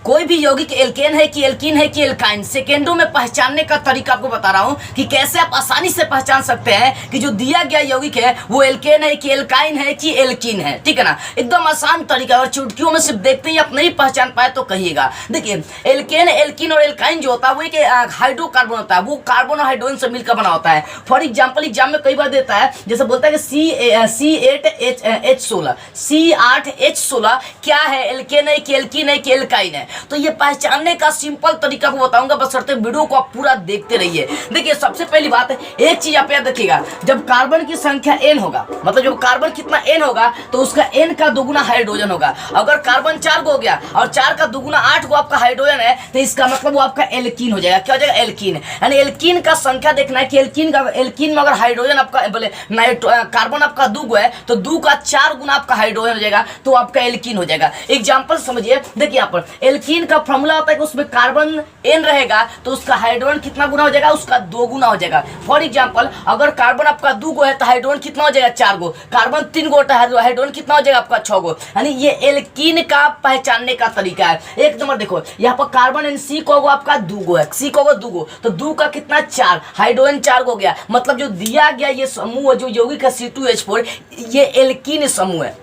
कोई भी यौगिक एल्केन है कि एल्कीन है कि एल्काइन, सेकेंडों में पहचानने का तरीका आपको बता रहा हूं कि कैसे आप आसानी से पहचान सकते हैं कि जो दिया गया यौगिक है वो एल्केन है कि एल्काइन है कि एल्कीन है। ठीक है ना, एकदम आसान तरीका, और चुटकियों में सिर्फ देखते ही आप नहीं पहचान पाए तो कहिएगा। देखिए एल्केन, एल्कीन और एल्काइन जो होता है वो एक हाइड्रोकार्बन होता है, वो कार्बन और हाइड्रोजन से मिलकर बना होता है। फॉर एग्जाम्पल एग्जाम में कई बार देता है, जैसे बोलता है कि C8H16, C8H16 क्या है, एल्केन है कि एल्कीन है कि एल्काइन है। तो ये पहचानने का सिंपल तरीका को बताऊंगा, बशर्ते वीडियो को आप पूरा देखते रहिए। देखिए सबसे पहली बात है, एक चीज आप याद रखिएगा, जब कार्बन की संख्या n होगा, मतलब जब कार्बन कितना n होगा तो उसका n का दुगुना हाइड्रोजन होगा। अगर कार्बन 4 को हो गया और 4 का दुगुना 8 को आपका हाइड्रोजन है तो इसका मतलब वो आपका एल्कीन हो जाएगा। क्या हो जाएगा? एल्कीन। यानी एल्कीन का संख्या देखना है कि एल्कीन में अगर हाइड्रोजन आपका बोले कार्बन आपका 2 है तो 2 का 4 गुना आपका हाइड्रोजन हो जाएगा, तो आपका एल्कीन हो जाएगा। एग्जाम्पल समझिए, देखिए यहाँ पर एल्कीन का फॉर्मूला होता है कि उसमें कार्बन n रहेगा तो उसका हाइड्रोजन कितना गुना हो जाएगा? उसका 2 गुना हो जाएगा। फॉर एग्जाम्पल अगर कार्बन आपका 2 गो है तो हाइड्रोजन कितना हो जाएगा? 4 गो। कार्बन 3 गो होता है, हाइड्रोजन कितना हो जाएगा? आपका 6 गो। यानी ये एल्कीन का पहचानने का तरीका है। एक नंबर देखो, यहाँ पर कार्बन एंड सी को आपका 2 गो है, सी को 2 गो, तो 2 का कितना? 4, हाइड्रोजन 4 गो गया। मतलब जो दिया गया ये समूह जो यौगिक है C2H4, ये एल्कीन समूह है।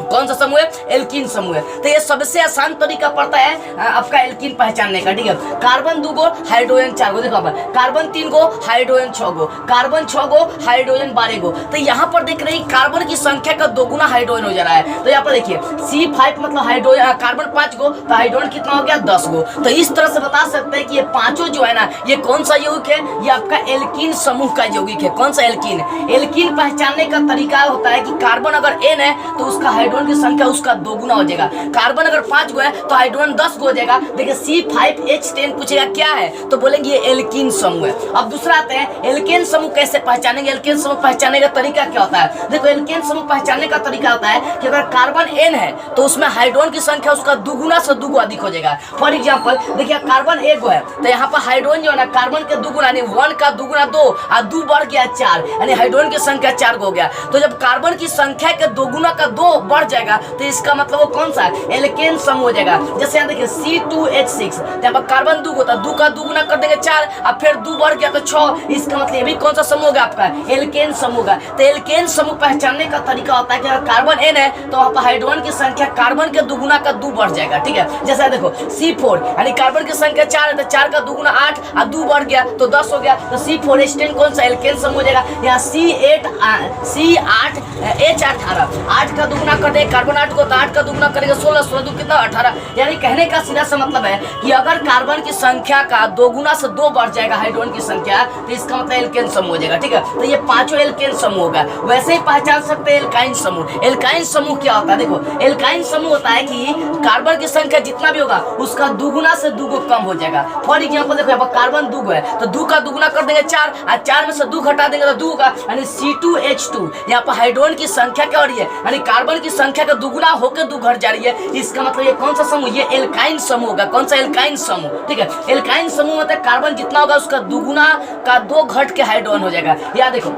कौन सा समूह है? एल्कीन समूह है। तो ये सबसे आसान तरीका पड़ता है आपका एल्कीन पहचानने का। ठीक है, कार्बन 2 गो, हाइड्रोजन 4 गो। देखो कार्बन 3 गो, हाइड्रोजन 6 गो, कार्बन 6 गो, हाइड्रोजन 12 गो। तो यहाँ पर देख रहे हैं कार्बन की संख्या का 2 गुना हाइड्रोजन हो जा रहा है। तो यहाँ पर देखिए C5 मतलब हाइड्रोजन, कार्बन 5 गो तो हाइड्रोजन कितना हो गया? 10 गो। तो इस तरह से बता सकते हैं कि ये पांचों जो है ना, ये कौन सा यौगिक है? ये आपका एल्कीन समूह का यौगिक है। कौन सा? एल्कीन। एल्कीन पहचानने का तरीका होता है कि कार्बन अगर n है तो उसका हाइड्रोजन की संख्या उसका 2 गुना हो जाएगा। कार्बन अगर 5 गो है तो हाइड्रोजन 10 गो हो जाएगा। देखिए C5H10 पूछेगा क्या है तो बोलेंगे ये एल्कीन समूह है। अब दूसरा आते हैं एल्केन समूह कैसे पहचानेंगे। एल्केन समूह पहचानने का तरीका क्या होता है? देखो एल्केन समूह पहचानने का तरीका होता है कि अगर कार्बन n है तो उसमें हाइड्रोजन की संख्या उसका 2 गुना से 2 गो अधिक हो जाएगा। फॉर एग्जाम्पल देखिए कार्बन 1 गो है तो यहाँ पर हाइड्रोजन जो है ना कार्बन के 2 गुना, यानी 1 का 2 गुना 2 और 2 बढ़ गया 4, यानी हाइड्रोजन की संख्या 4 गो हो गया। तो जब कार्बन की संख्या के 2 गुना का 2 बढ़ जाएगा तो इसका मतलब वो कौन सा है? एल्केन समूह हो जाएगा। जैसे यहाँ देखिए C2H6, यहाँ पर कार्बन 2 होता है, 2 का 2 गुना कर देंगे 4 और फिर 2 बढ़ गया तो 6, इसका मतलब ये भी कौन सा समूह होगा? आपका एल्केन समूह होगा। तो एल्केन समूह पहचानने का तरीका होता है कि अगर कार्बन n है तो वहाँ पर हाइड्रोजन की संख्या कार्बन के 2 गुना का 2 बढ़ जाएगा। ठीक है, जैसे देखो C4 यानी कार्बन की संख्या 4 है तो 4 का 2 गुना 8 और 2 बढ़ गया तो 10 हो गया। तो C4H10 कौन सा? एल्केन समूह हो जाएगा। यहाँ C8H18, 8 का 2 गुना कर दे कार्बन 8 को तो 8 का 2 गुना करेंगे 16, 16 2 कितना? 18। यानी कहने का सीधा सा मतलब है कि अगर कार्बन की संख्या का 2 गुना से 2 बढ़ जाएगा हाइड्रोजन की संख्या तो इसका मतलब एल्केन समूह हो जाएगा। ठीक है, तो ये पांचों एल्केन समूह होगा। वैसे ही पहचान सकते हैं एल्काइन समूह। एल्काइन समूह क्या होता है? देखो एल्काइन समूह होता है कि कार्बन की संख्या जितना भी होगा उसका 2 गुना से 2 गो कम हो जाएगा। फॉर एग्जाम्पल देखो यहाँ पर कार्बन 2 गो है तो 2 का 2 गुना कर देंगे 4 और 4 में से 2 घटा देंगे तो 2 होगा, यानी C2H2। यहाँ पर हाइड्रोजन की संख्या क्या हो रही है? यानी कार्बन की संख्या का 2 गुना होकर 2 घट जा रही है। इसका मतलब ये कौन सा समूह? ये एल्काइन समूह होगा। कौन सा? एल्काइन समूह। ठीक है, एल्काइन समूह मतलब कार्बन जितना होगा उसका 2 गुना का 2 घट के हाइड्रोजन हो जाएगा। या देखो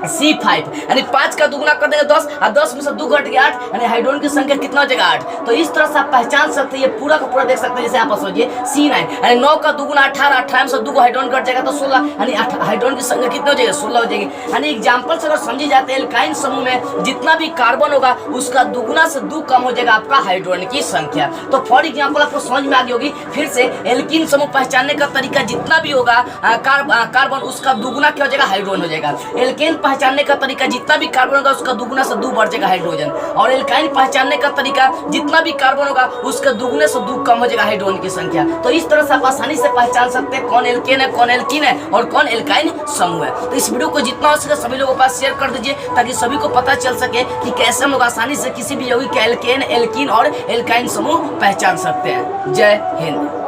C5 यानी 5 का 2 गुना कर देंगे 10 और 10 में से 2 घट गया 8, यानी हाइड्रोजन की संख्या कितना हो जाएगा? 8। तो इस तरह से आप पहचान सकते हैं, ये पूरा का पूरा देख सकते हैं। जैसे आप सोचिए C9 यानी 9 का 2 गुना 18, 18 में से 2 को हाइड्रोजन घट जाएगा तो 16, यानी हाइड्रोजन की संख्या कितनी हो जाएगी? 16 हो जाएगी। यानी एग्जाम्पल से अगर समझी जाते हैं एल्काइन समूह में जितना भी कार्बन होगा उसका 2 गुना से 2 कम हो जाएगा आपका हाइड्रोजन की संख्या। तो फॉर एग्जाम्पल आपको समझ में आ गई होगी। फिर से एल्कीन समूह पहचानने का तरीका जितना भी होगा कार्बन उसका 2 गुना क्या हो जाएगा? हाइड्रोजन हो जाएगा। एल्केन पहचानने का तरीका जितना भी कार्बन होगा उसका 2 गुना से 2 बढ़ जाएगा हाइड्रोजन। और एल्काइन पहचानने का तरीका जितना भी कार्बन होगा उसका 2 गुने से 2 कम हो जाएगा हाइड्रोजन की संख्या। तो इस तरह से आप आसानी से पहचान सकते हैं कौन एल्केन है, कौन एल्कीन है और कौन एल्काइन समूह है। तो इस वीडियो को जितना हो सके सभी लोगों के पास शेयर कर दीजिए ताकि सभी को पता चल सके कि कैसे हम लोग आसानी से किसी भी यौगिक का एल्केन, एल्कीन और एल्काइन समूह पहचान सकते हैं। जय हिंद।